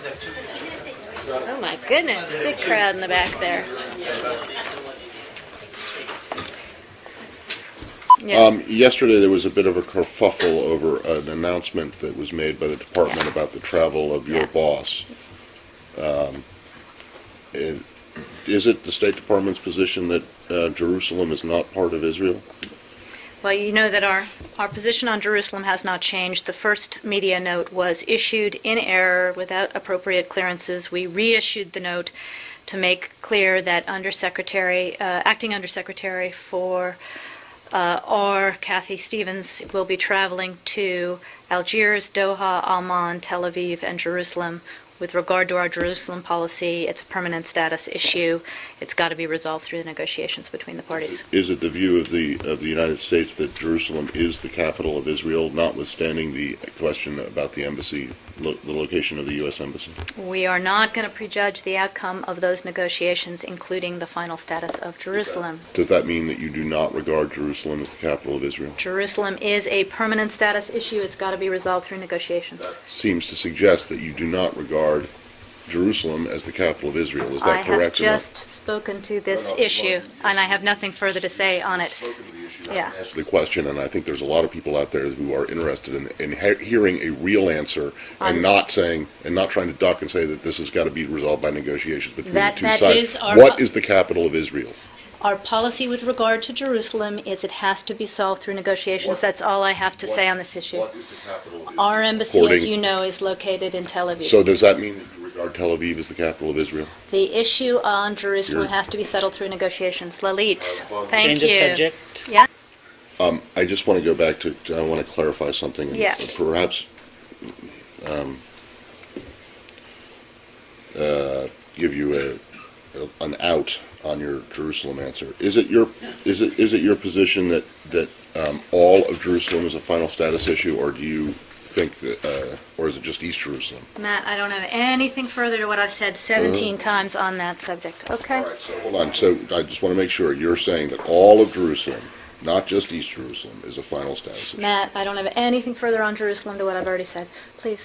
Oh my goodness, big crowd in the back there. Yes. Yesterday there was a bit of a kerfuffle over an announcement that was made by the department about the travel of your boss. Is it the State Department's position that Jerusalem is not part of Israel? Well, you know that our position on Jerusalem has not changed. The first media note was issued in error without appropriate clearances. We reissued the note to make clear that Acting Undersecretary for Kathy Stevens will be traveling to Algiers, Doha, Amman, Tel Aviv, and Jerusalem. With regard to our Jerusalem policy, it's a permanent status issue. It's got to be resolved through the negotiations between the parties. Is it the view of the United States that Jerusalem is the capital of Israel, notwithstanding the question about the embassy, the location of the U.S. embassy? We are not going to prejudge the outcome of those negotiations, including the final status of Jerusalem. Does that mean that you do not regard Jerusalem as the capital of Israel? Jerusalem is a permanent status issue. It's got to be resolved through negotiations. That seems to suggest that you do not regard Jerusalem as the capital of Israel. Is that correct? I have just spoken to this issue, and I have nothing further to say on it. Yeah. Asked the question, and I think there's a lot of people out there who are interested in hearing a real answer and not trying to duck and say that this has got to be resolved by negotiations between the two sides. What is the capital of Israel? Our policy with regard to Jerusalem is it has to be solved through negotiations. That's all I have to say on this issue. What is the capital of Israel? Our embassy, as you know, is located in Tel Aviv. So does that mean that you regard Tel Aviv as the capital of Israel? The issue on Jerusalem has to be settled through negotiations. Lalit, thank Change you. of subject. Yeah? I just want to go back to, I want to clarify something. And yeah. Perhaps give you an out on your Jerusalem answer. Is it your position that all of Jerusalem is a final status issue, or do you think that, or is it just East Jerusalem? Matt, I don't have anything further to what I've said 17 times on that subject. Okay. All right. So hold on. So I just want to make sure you're saying that all of Jerusalem, not just East Jerusalem, is a final status issue. Matt, I don't have anything further on Jerusalem to what I've already said. Please.